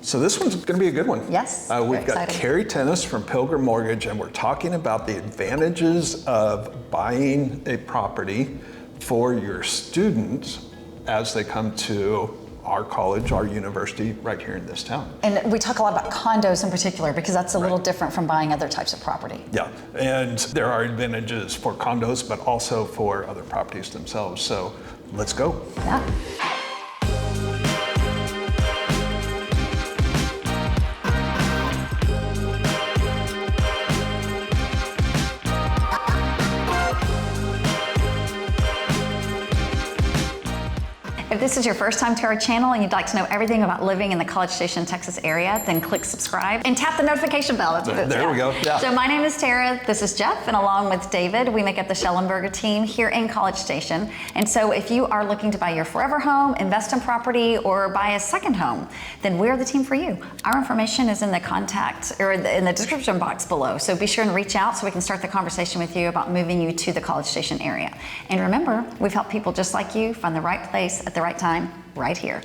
So this one's going to be a good one. Yes, We've got Carrie Tennis from Pilgrim Mortgage, and we're talking about the advantages of buying a property for your students as they come to our college, our university right here in this town. And we talk a lot about condos in particular because that's a little different from buying other types of property. Yeah, and there are advantages for condos, but also for other properties themselves. So let's go. Yeah. If this is your first time to our channel and you'd like to know everything about living in the College Station, Texas area, then click subscribe and tap the notification bell. That's what it's There we go. Yeah. So my name is Tara, this is Jeff, and along with David, we make up the Schellenberger team here in College Station. And so if you are looking to buy your forever home, invest in property, or buy a second home, then we're the team for you. Our information is in the contact or in the description box below. So be sure and reach out so we can start the conversation with you about moving you to the College Station area. And remember, we've helped people just like you find the right place at the right time, right here.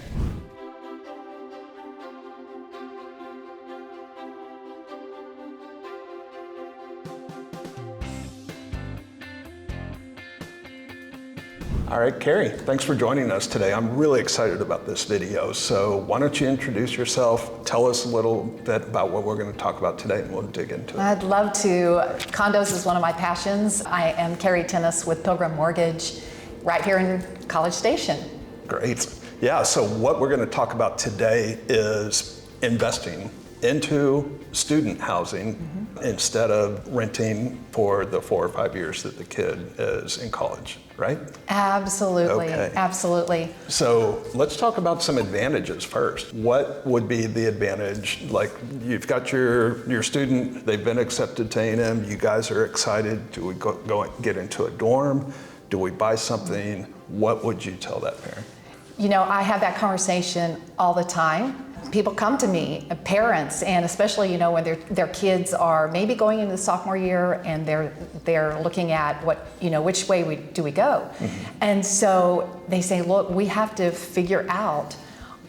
All right, Carrie, thanks for joining us today. I'm really excited about this video. So why don't you introduce yourself, tell us a little bit about what we're going to talk about today, and we'll dig into it. I'd love to. Condos is one of my passions. I am Carrie Tennis with Pilgrim Mortgage right here in College Station. Great. Yeah, so what we're going to talk about today is investing into student housing instead of renting for the 4 or 5 years that the kid is in college, right? Absolutely, Okay. absolutely. So let's talk about some advantages first. What would be the advantage? Like, you've got your student, they've been accepted to A&M, you guys are excited. Do we go and get into a dorm? Do we buy something? What would you tell that parent? You know, I have that conversation all the time. People come to me, parents, and especially, you know, when their kids are maybe going into the sophomore year and they're looking at what, you know, which way do we go? And so they say, look, we have to figure out,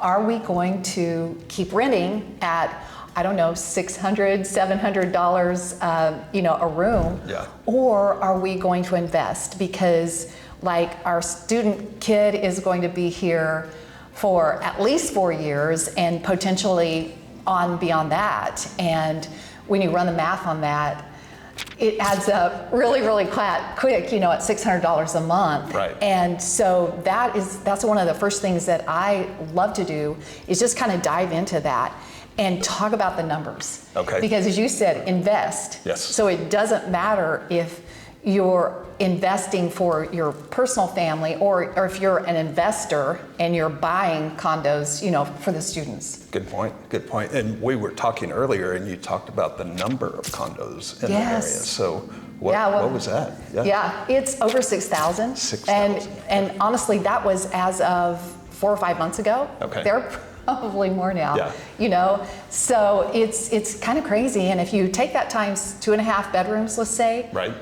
are we going to keep renting at, I don't know, $600, $700, you know, a room, or are we going to invest? Because like our student kid is going to be here for at least 4 years and potentially on beyond that. And when you run the math on that, it adds up really, really quick, you know, at $600 a month. Right. And so that's one of the first things that I love to do is just kind of dive into that and talk about the numbers. Okay. Because as you said, invest. Yes. So it doesn't matter if you're investing for your personal family or if you're an investor and you're buying condos, you know, for the students. Good point, good point. And we were talking earlier and you talked about the number of condos in the area. So what was that? Yeah, it's over 6,000. 6,000. And honestly, that was as of 4 or 5 months ago. Okay. There are probably more now. Yeah. You know, so it's kind of crazy. And if you take that times 2.5 bedrooms, let's say. Right.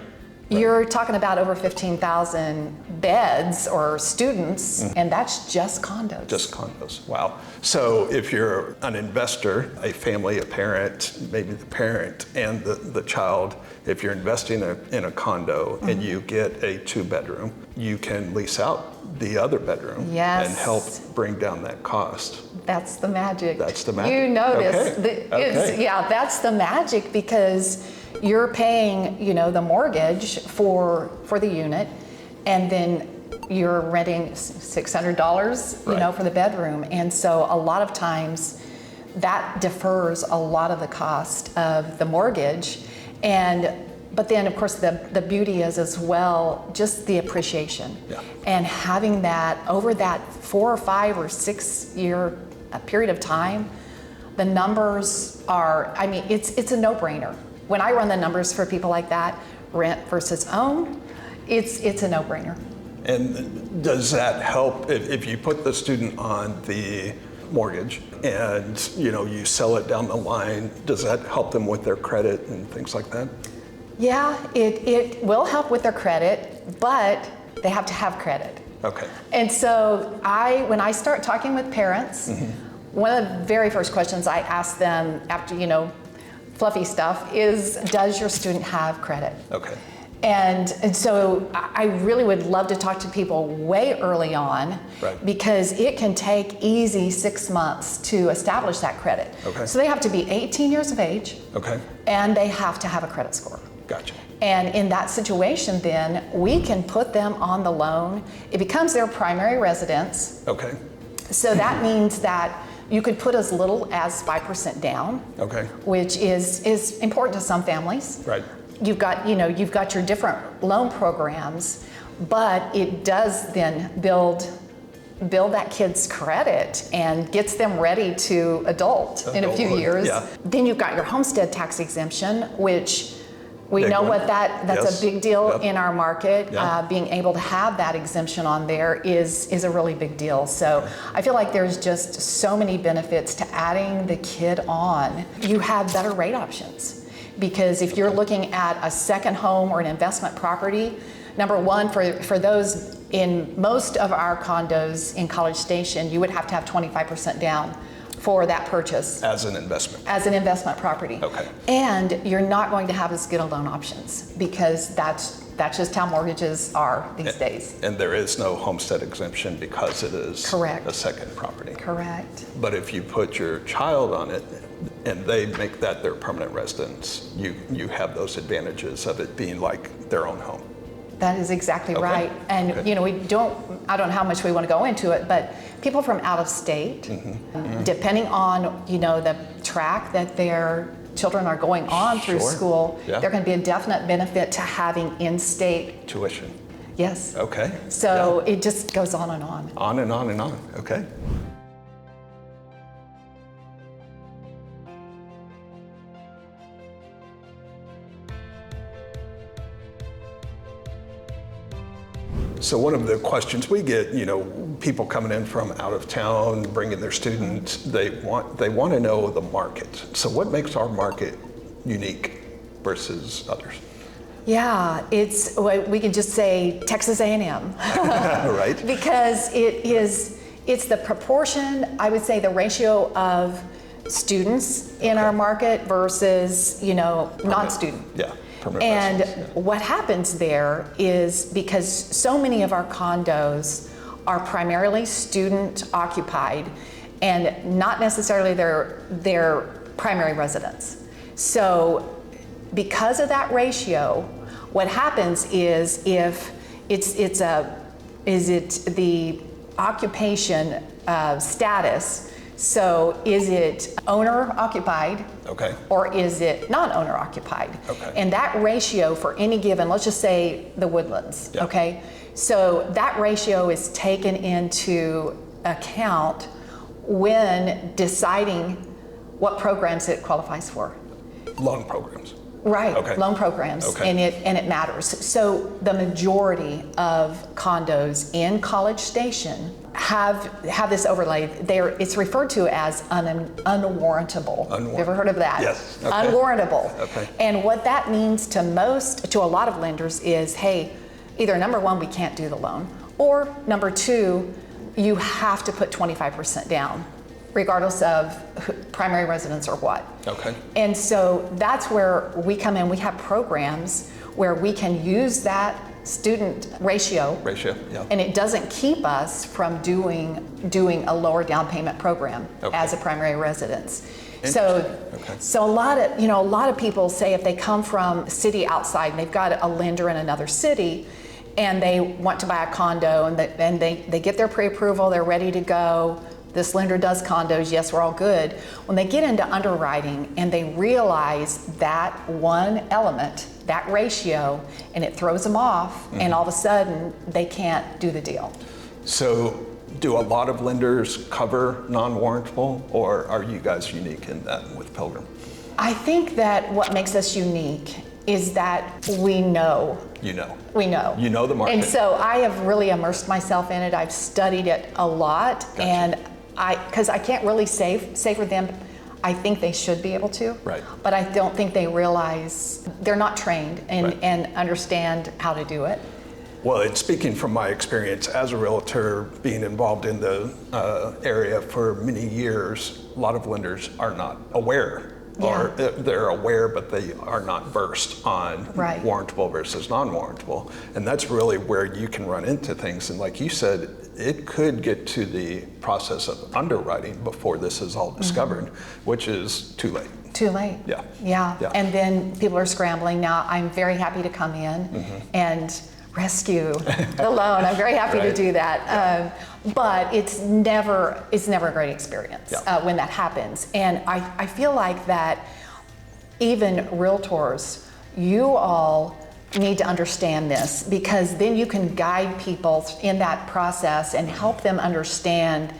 You're talking about over 15,000 beds or students, and that's just condos. Just condos, wow. So if you're an investor, a family, a parent, maybe the parent and the child, if you're investing in a condo and you get a 2-bedroom, you can lease out the other bedroom and help bring down that cost. That's the magic. That's the magic. You notice, Okay. yeah, that's the magic because you're paying, you know, the mortgage for the unit, and then you're renting $600, you know, for the bedroom. And so a lot of times that defers a lot of the cost of the mortgage. But then of course the beauty is as well just the appreciation. Yeah. And having that over that 4 or 5 or 6 year period of time, the numbers are, I mean, it's a no-brainer. When I run the numbers for people like that, rent versus own, it's a no-brainer. And does that help if you put the student on the mortgage and, you know, you sell it down the line, does that help them with their credit and things like that? Yeah, it will help with their credit, but they have to have credit. Okay. And so when I start talking with parents, One of the very first questions I ask them after, fluffy stuff is, does your student have credit? Okay. And so I really would love to talk to people way early on, Right. because it can take easy 6 months to establish that credit. Okay. So they have to be 18 years of age, Okay. and they have to have a credit score. Gotcha. And in that situation, then we can put them on the loan. It becomes their primary residence. Okay. So that means that you could put as little as 5% down, Okay. which is important to some families. Right. You've got your different loan programs, but it does then build that kid's credit and gets them ready to adult in a few Adulthood, years. yeah. Then you've got your homestead tax exemption, which we Big know one. what that's Yes. a big deal Yep. in our market. Yeah. Being able to have that exemption on there is a really big deal. So I feel like there's just so many benefits to adding the kid on. You have better rate options, because if you're looking at a second home or an investment property, number one, for those in most of our condos in College Station, you would have to have 25% down for that purchase As an investment. as an investment property. Okay. And you're not going to have as good a loan options, because that's just how mortgages are these days. And there is no homestead exemption because it is Correct. a second property. Correct. But if you put your child on it and they make that their permanent residence, you have those advantages of it being like their own home. That is exactly Okay. right. And Okay. I don't know how much we want to go into it, but people from out of state, Mm-hmm. depending on, the track that their children are going on through Sure. school, Yeah. there can be a definite benefit to having in-state, Tuition. yes. Okay. So it just goes on and on. On and on and on. Okay. So one of the questions we get, people coming in from out of town, bringing their students, they want to know the market. So what makes our market unique versus others? Yeah, we could just say Texas A&M. Right? Because it's the proportion, I would say the ratio of students in our market versus, non-student. Yeah. Permanent And residence, yeah. what happens there is, because so many of our condos are primarily student occupied and not necessarily their primary residence. So because of that ratio, what happens is, if it's the occupation status, so is it owner occupied? Okay. Or is it non-owner occupied? Okay. And that ratio for any given, let's just say the Woodlands, Yeah. okay? So that ratio is taken into account when deciding what programs it qualifies for. Loan programs. Right, Okay. loan programs, Okay. and it matters. So the majority of condos in College Station have this overlay. It's referred to as unwarrantable. Have you ever heard of that? Yes. Okay. Unwarrantable. Okay. And what that means to a lot of lenders is, hey, either number one, we can't do the loan, or number two, you have to put 25% down, regardless of primary residence or what. Okay. And so that's where we come in. We have programs where we can use that student ratio, Yeah. and it doesn't keep us from doing a lower down payment program Okay. as a primary residence. Interesting. Okay. So a lot of people say if they come from a city outside and they've got a lender in another city and they want to buy a condo, and they get their pre-approval, they're ready to go. This lender does condos, yes, we're all good. When they get into underwriting and they realize that one element, that ratio, and it throws them off, and all of a sudden they can't do the deal. So do a lot of lenders cover non-warrantable, or are you guys unique in that with Pilgrim? I think that what makes us unique is that we know. We know. You know the market. And so I have really immersed myself in it. I've studied it a lot. Gotcha. And because I can't really say for them, I think they should be able to. Right. But I don't think they realize they're not trained and, Right. and understand how to do it. Well, and speaking from my experience as a realtor, being involved in the area for many years, a lot of lenders are not aware. Or they're aware, but they are not versed on warrantable versus non-warrantable. And that's really where you can run into things. And like you said, it could get to the process of underwriting before this is all discovered, which is too late. Too late. Yeah. And then people are scrambling. Now, I'm very happy to come in and rescue the loan. I'm very happy to do that. But it's never a great experience when that happens. And I feel like that even realtors, you all need to understand this, because then you can guide people in that process and help them understand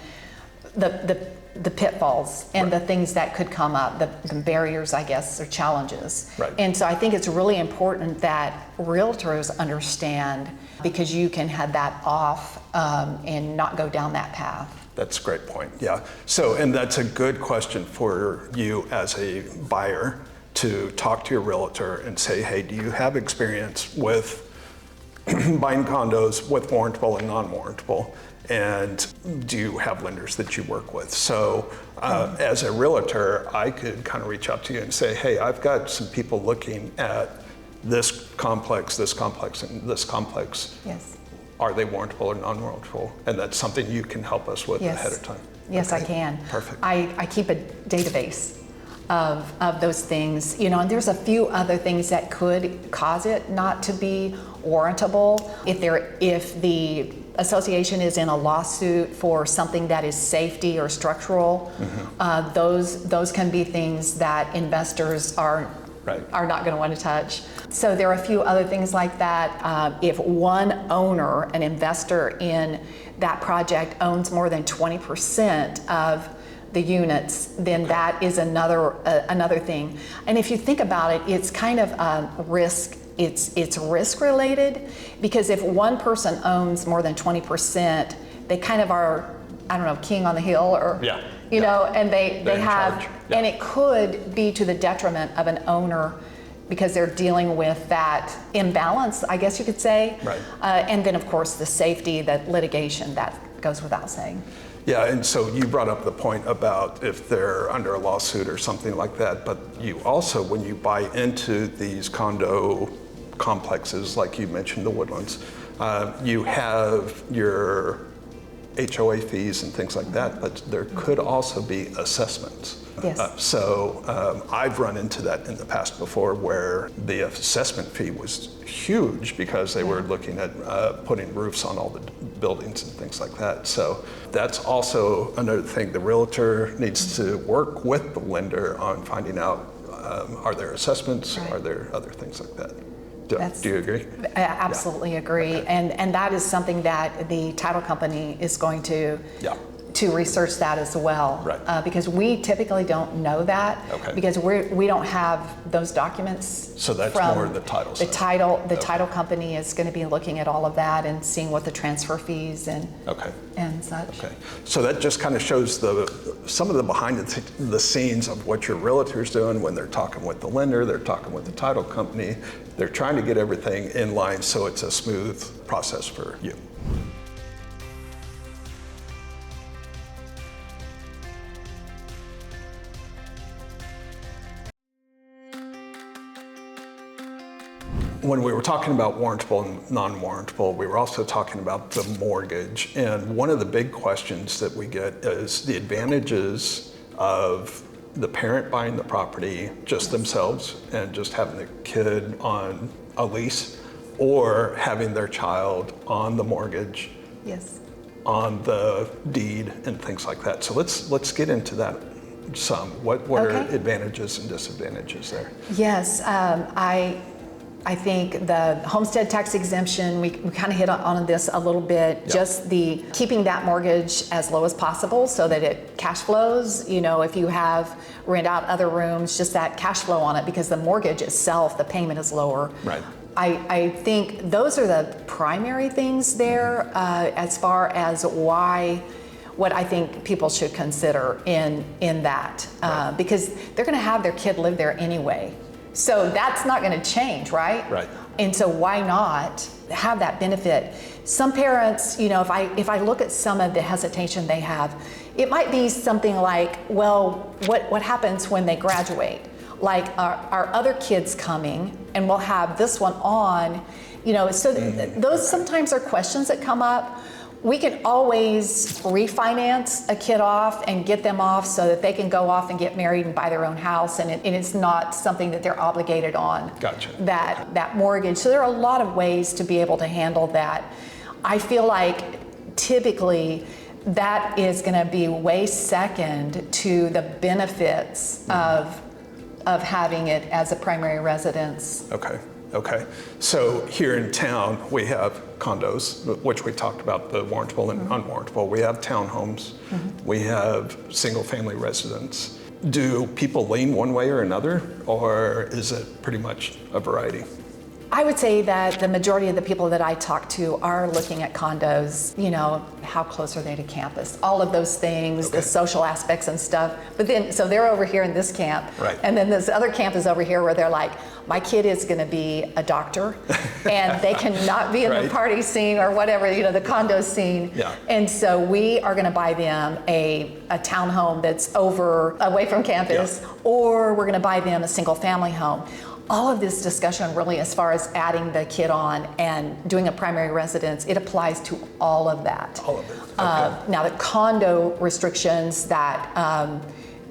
the pitfalls and the things that could come up, the barriers, I guess, or challenges. And so I think it's really important that realtors understand, because you can head that off and not go down that path. That's a great point, yeah. So, and that's a good question for you as a buyer to talk to your realtor and say, hey, do you have experience with buying condos with warrantable and non-warrantable? And do you have lenders that you work with? So as a realtor, I could kind of reach out to you and say, hey, I've got some people looking at this complex, and this complex. Yes. Are they warrantable or non-warrantable? And that's something you can help us with ahead of time. Yes, I can. Perfect. I keep a database of those things, and there's a few other things that could cause it not to be warrantable. If the association is in a lawsuit for something that is safety or structural, those can be things that investors are not going to want to touch. So there are a few other things like that. If one owner, an investor in that project, owns more than 20% of the units, then that is another thing. And if you think about it, it's kind of risk. It's risk related, because if one person owns more than 20%, they kind of are, I don't know, king on the hill, or and they have, and it could be to the detriment of an owner, because they're dealing with that imbalance, I guess you could say. And then of course the safety, that litigation, that goes without saying. Yeah, and so you brought up the point about if they're under a lawsuit or something like that, but you also, when you buy into these condo complexes, like you mentioned, the Woodlands, you have your HOA fees and things like that, but there could also be assessments. Yes. So I've run into that in the past before, where the assessment fee was huge because they were looking at putting roofs on all the buildings and things like that. So that's also another thing. The realtor needs to work with the lender on finding out, are there assessments? Are there other things like that? Do you agree? I absolutely agree. Okay. And that is something that the title company is going to research that as well. Because we typically don't know that, because we don't have those documents. So that's more the title side. The title company is going to be looking at all of that and seeing what the transfer fees and such. So that just kind of shows some of the behind the scenes of what your realtor's doing when they're talking with the lender, they're talking with the title company. They're trying to get everything in line so it's a smooth process for you. When we were talking about warrantable and non-warrantable, we were also talking about the mortgage. And one of the big questions that we get is the advantages of the parent buying the property just themselves and just having a kid on a lease, or having their child on the mortgage, on the deed, and things like that. So let's get into that some. What are advantages and disadvantages there? Yes, I think the homestead tax exemption, we kind of hit on this a little bit, just the keeping that mortgage as low as possible so that it cash flows. If you have rent out other rooms, just that cash flow on it, because the mortgage itself, the payment is lower. I think those are the primary things there as far as what I think people should consider in that, because they're going to have their kid live there anyway. So that's not going to change, right? And so why not have that benefit? Some parents, you know, if I look at some of the hesitation they have, it might be something like, well, what happens when they graduate? Like, are other kids coming, and we'll have this one on, you know, so those sometimes are questions that come up. We can always refinance a kid off and get them off so that they can go off and get married and buy their own house, and it's not something that they're obligated on. Gotcha. That mortgage. So there are a lot of ways to be able to handle that. I feel like typically that is going to be way second to the benefits of having it as a primary residence. Okay. So here in town, we have condos, which we talked about, the warrantable and unwarrantable. We have townhomes. We have single-family residents. Do people lean one way or another, or is it pretty much a variety? I would say that the majority of the people that I talk to are looking at condos, you know, how close are they to campus, all of those things, the social aspects and stuff. But then, so they're over here in this camp, right. And then this other camp is over here where they're like, my kid is gonna be a doctor and they cannot be in the party scene or whatever, you know, the condo scene. Yeah. And so we are gonna buy them a townhome that's away from campus, or we're gonna buy them a single family home. All of this discussion really, as far as adding the kid on and doing a primary residence, it applies to all of that. All of it. Okay. Now the condo restrictions that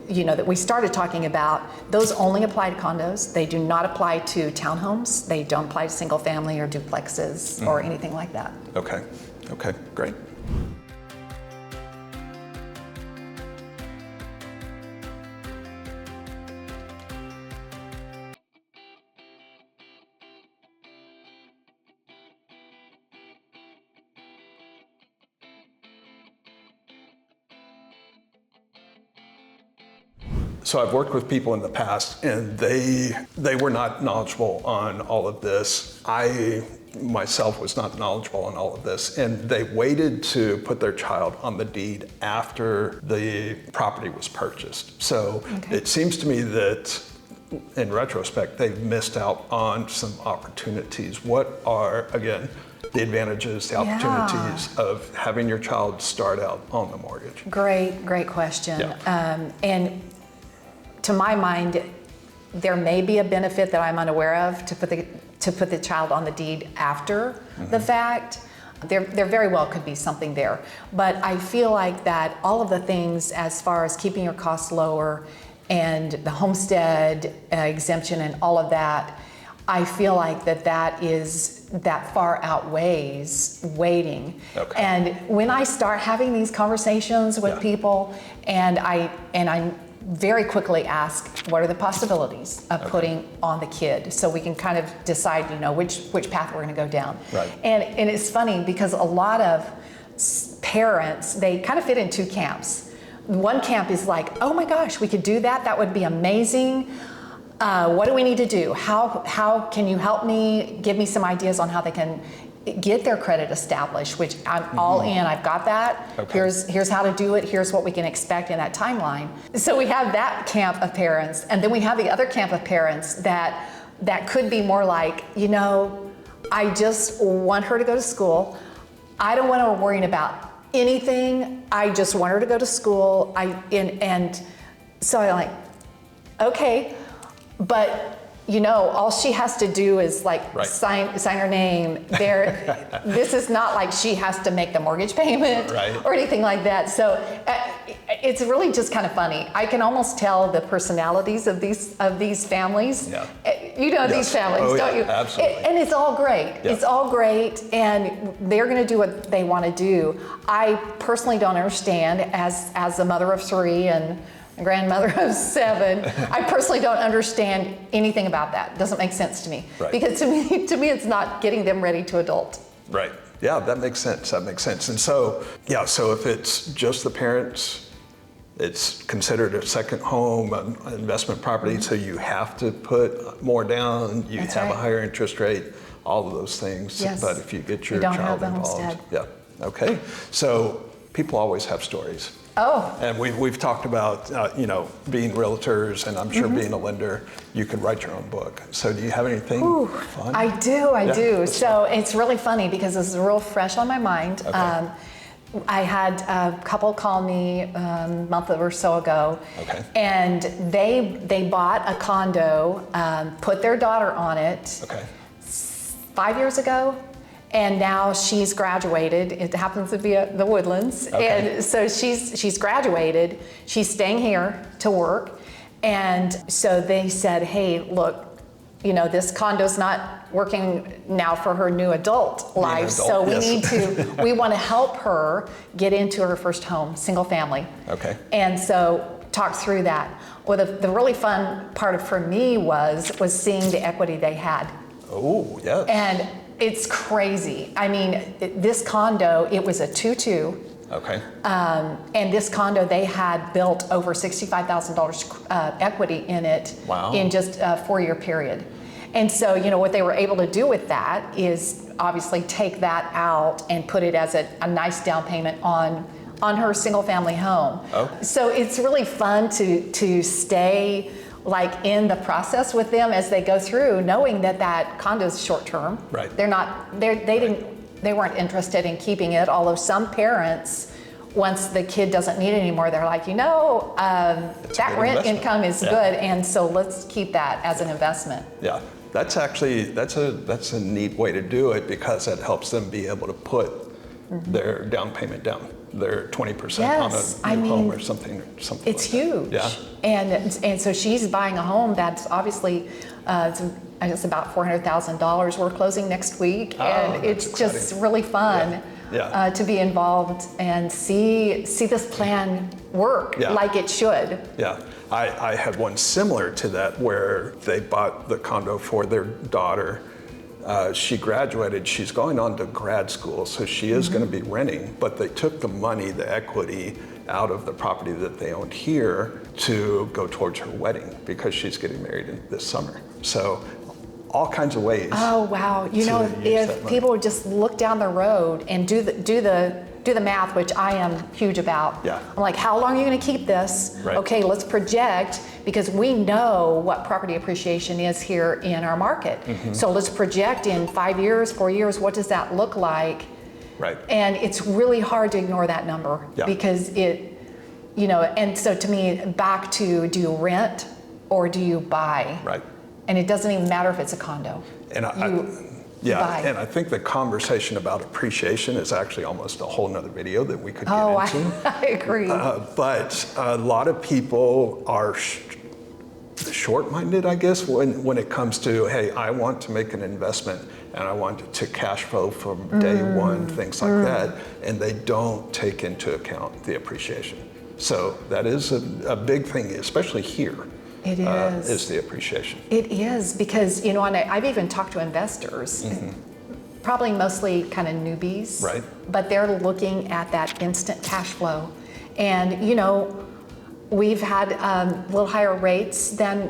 you know that we started talking about, those only apply to condos. They do not apply to townhomes. They don't apply to single family or duplexes or anything like that. Okay, great. So I've worked with people in the past, and they were not knowledgeable on all of this. I myself was not knowledgeable on all of this, and they waited to put their child on the deed after the property was purchased. So it seems to me that in retrospect, they've missed out on some opportunities. What are, again, the advantages, the opportunities of having your child start out on the mortgage? Great question. Yeah. And to my mind, there may be a benefit that I'm unaware of to put the child on the deed after the fact. There very well could be something there. But I feel like that all of the things as far as keeping your costs lower and the homestead exemption and all of that, I feel like that far outweighs waiting. Okay. And when I start having these conversations with people, and I very quickly ask, what are the possibilities of putting on the kid, so we can kind of decide, you know, which path we're going to go down. Right. And it's funny because a lot of parents, they kind of fit in two camps. One camp is like, oh my gosh, we could do that. That would be amazing. What do we need to do? How can you help me? Give me some ideas on how they can get their credit established, which I'm all in. I've got that. Okay. Here's how to do it. Here's what we can expect in that timeline. So we have that camp of parents, and then we have the other camp of parents that could be more like, you know, I just want her to go to school. I don't want her worrying about anything. I just want her to go to school. And so I'm like, okay, but you know, all she has to do is like sign her name. This is not like she has to make the mortgage payment or anything like that. So it's really just kind of funny. I can almost tell the personalities of these families. Yeah. You know these families, don't you? Absolutely. And it's all great. Yeah. It's all great, and they're going to do what they want to do. I personally don't understand, as a mother of 3 and a grandmother of 7, I personally don't understand anything about that. It doesn't make sense to me. Right. Because to me, it's not getting them ready to adult. Right. Yeah, that makes sense. And so, so if it's just the parents, it's considered a second home, an investment property, so you have to put more down, you That's have right. a higher interest rate, all of those things. Yes. But if you get your You don't child have the involved. homestead. Yeah. Okay. So people always have stories. Oh, And we've talked about, being realtors, and I'm sure being a lender, you could write your own book. So do you have anything fun? I do. Yeah, So it's really funny because this is real fresh on my mind. Okay. I had a couple call me a month or so ago, Okay. and they bought a condo, put their daughter on it Okay. 5 years ago, and now she's graduated. It happens to be at the Woodlands, Okay. and so she's graduated. She's staying here to work, and so they said, "Hey, look, this condo's not working now for her new adult life, adult, so we yes. we want to help her get into her first home, single family." Okay. And so talk through that. Well, the really fun part for me was seeing the equity they had. Oh, yes. And it's crazy. I mean, this condo, it was a 2-2. Okay. And this condo, they had built over $65,000 equity in it. Wow. In just a 4-year period. And so, what they were able to do with that is obviously take that out and put it as a nice down payment on her single family home. Oh. So it's really fun to stay like in the process with them as they go through, knowing that condo is short term. Right. They weren't interested in keeping it, although some parents, once the kid doesn't need it anymore, they're like, that good rent investment. income is Yeah. good, and so let's keep that as an investment. Yeah. That's a neat way to do it, because it helps them be able to put their down payment down, their 20% Yes, on a I new home mean, or something It's like that. huge. Yeah. And so she's buying a home that's obviously, it's about $400,000. We're closing next week, Oh, and that's it's just exciting. really fun Yeah. to be involved and see this plan work Yeah. like it should. Yeah, I had one similar to that where they bought the condo for their daughter. She graduated, she's going on to grad school, so she is going to be renting, but they took the money, the equity, out of the property that they owned here to go towards her wedding, because she's getting married this summer. So all kinds of ways. Oh, wow. to use that If money. people would just look down the road and do the math, which I am huge about. Yeah. I'm like, how long are you going to keep this? Right. Okay, let's project, because we know what property appreciation is here in our market. Mm-hmm. So let's project in 5 years, 4 years, what does that look like? Right. And it's really hard to ignore that number, Yeah. because and so to me, back to, do you rent or do you buy? Right. And it doesn't even matter if it's a condo. And You buy. and I think the conversation about appreciation is actually almost a whole nother video that we could get Oh, into. I agree. But a lot of people are short-minded, I guess, when it comes to, hey, I want to make an investment and I want it to cash flow from day one, things like that, and they don't take into account the appreciation. So that is a big thing, especially here. It is. Is the appreciation. It is, because, and I've even talked to investors, probably mostly kind of newbies. Right. But they're looking at that instant cash flow. And, we've had a little higher rates than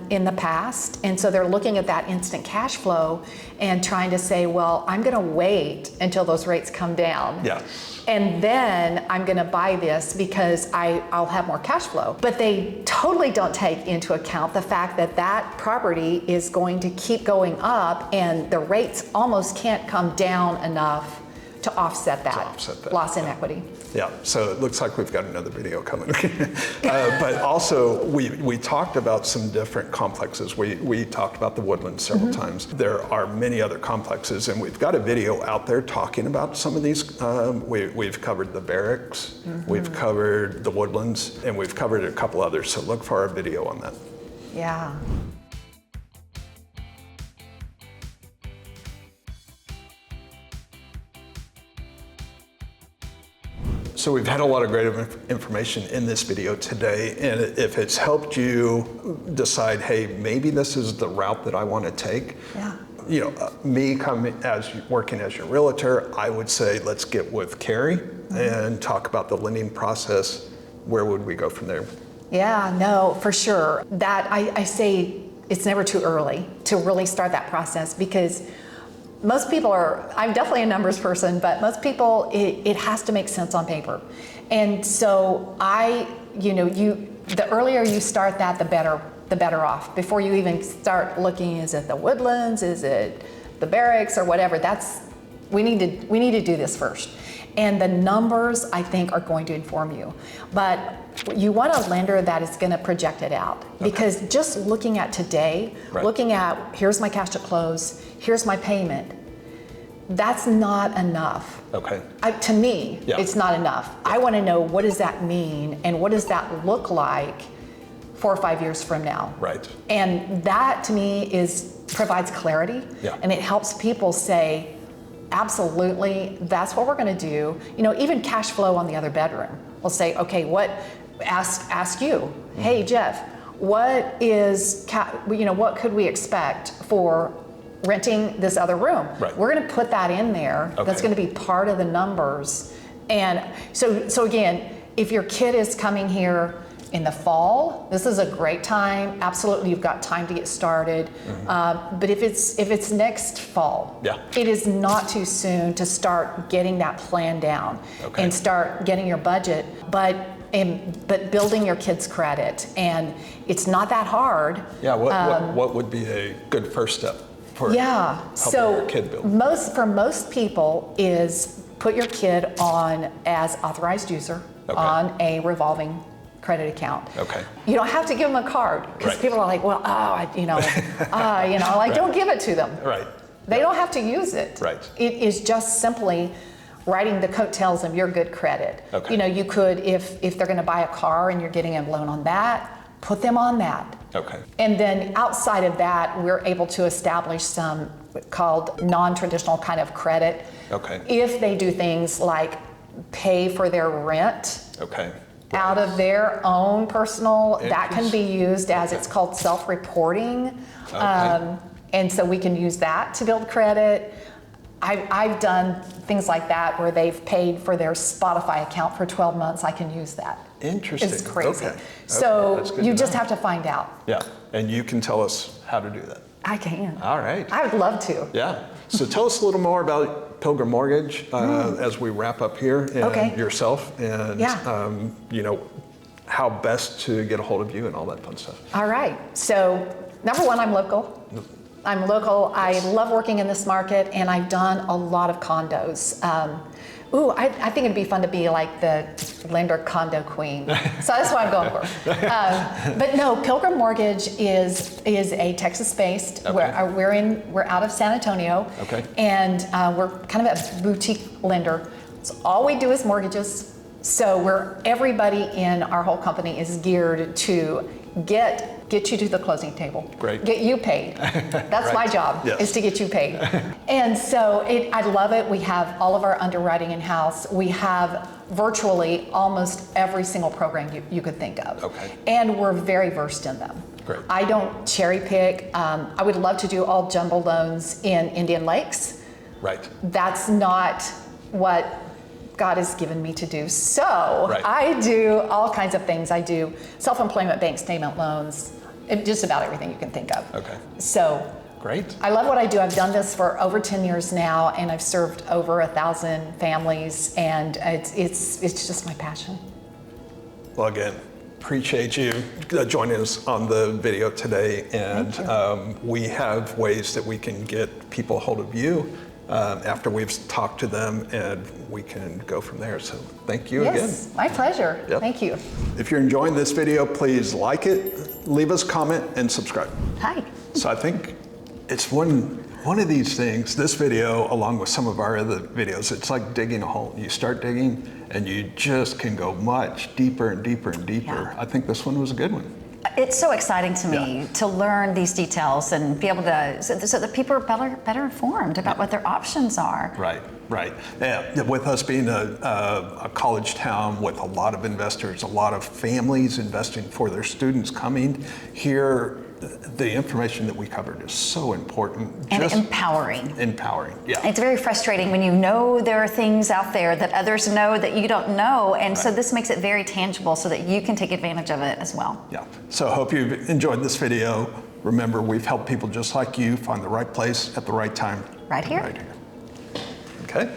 in the past. And so they're looking at that instant cash flow and trying to say, well, I'm going to wait until those rates come down. Yeah. And then I'm going to buy this because I'll have more cash flow. But they totally don't take into account the fact that property is going to keep going up, and the rates almost can't come down enough to offset that loss in equity. Yeah, so it looks like we've got another video coming. But also, we talked about some different complexes. We talked about the Woodlands several times. There are many other complexes, and we've got a video out there talking about some of these. We've covered the Barracks, we've covered the Woodlands, and we've covered a couple others, so look for our video on that. Yeah. So we've had a lot of great information in this video today, and if it's helped you decide, hey, maybe this is the route that I want to take, me working as your realtor, I would say let's get with Carrie and talk about the lending process. Where would we go from there? Yeah, no, for sure. That I say it's never too early to really start that process, because most people I'm definitely a numbers person, but most people, it has to make sense on paper. And so the earlier you start that, the better off. Before you even start looking, is it the Woodlands, is it the Barracks or whatever? We need to do this first. And the numbers, I think, are going to inform you. But you want a lender that is going to project it out. Because just looking at today, looking at here's my cash to close, here's my payment, that's not enough. Okay. To me, it's not enough. I want to know, what does that mean and what does that look like 4 or 5 years from now? Right. And that to me provides clarity, and it helps people say, absolutely, that's what we're going to do. Even cash flow on the other bedroom. We'll say, okay, ask you, hey Jeff, what could we expect for renting this other room? Right. We're going to put that in there. Okay. That's going to be part of the numbers. And so again, if your kid is coming here in the fall, this is a great time. Absolutely, you've got time to get started. But if it's next fall, it is not too soon to start getting that plan down and start getting your budget. But building your kids' credit, and it's not that hard. Yeah. What would be a good first step for helping your kid build? For most people is put your kid on as authorized user on a revolving credit account. Okay. You don't have to give them a card, because people are like, well, don't give it to them. Right. They don't have to use it. Right. It is just simply riding the coattails of your good credit. Okay. You could, if they're going to buy a car and you're getting a loan on that, put them on that. Okay. And then outside of that, we're able to establish some called non-traditional kind of credit. Okay. If they do things like pay for their rent out of their own personal, that can be used as it's called self-reporting. And so we can use that to build credit. I've done things like that where they've paid for their Spotify account for 12 months. I can use that. Interesting. It's crazy. Okay. So That's good you to just know. have to find out. Yeah, and you can tell us how to do that. I can. All right. I would love to. Yeah. So tell us a little more about Pilgrim Mortgage as we wrap up here, and yourself, and how best to get a hold of you and all that fun stuff. All right. So number one, I'm local. I love working in this market, and I've done a lot of condos. I think it'd be fun to be like the lender condo queen. So that's what I'm going for. But no, Pilgrim Mortgage is a Texas-based. We're out of San Antonio. And we're kind of a boutique lender. So all we do is mortgages. So everybody in our whole company is geared to get you to the closing table. Great. Get you paid. That's my job, is to get you paid. And so I love it. We have all of our underwriting in-house. We have virtually almost every single program you could think of. And we're very versed in them. Great. I don't cherry pick. I would love to do all jumbo loans in Indian Lakes. Right. That's not what God has given me to do. So I do all kinds of things. I do self-employment bank statement loans, just about everything you can think of. So great. I love what I do. I've done this for over 10 years now, and I've served over 1,000 families, and it's just my passion. Well, again, appreciate you joining us on the video today, and we have ways that we can get people a hold of you after we've talked to them, and we can go from there. So thank you again. Yes, my pleasure. Thank you. If you're enjoying this video, please like it, leave us a comment, and subscribe. Hi. So I think it's one of these things, this video, along with some of our other videos, it's like digging a hole. You start digging, and you just can go much deeper and deeper and deeper. I think this one was a good one. It's so exciting to me to learn these details and be able to, so that people are better informed about what their options are. Right. Yeah, with us being a college town with a lot of investors, a lot of families investing for their students coming here, the information that we covered is so important. And empowering. Empowering, yeah. It's very frustrating when you know there are things out there that others know that you don't know, and so this makes it very tangible so that you can take advantage of it as well. Yeah, so I hope you've enjoyed this video. Remember, we've helped people just like you find the right place at the right time. Right here. Right here. Okay.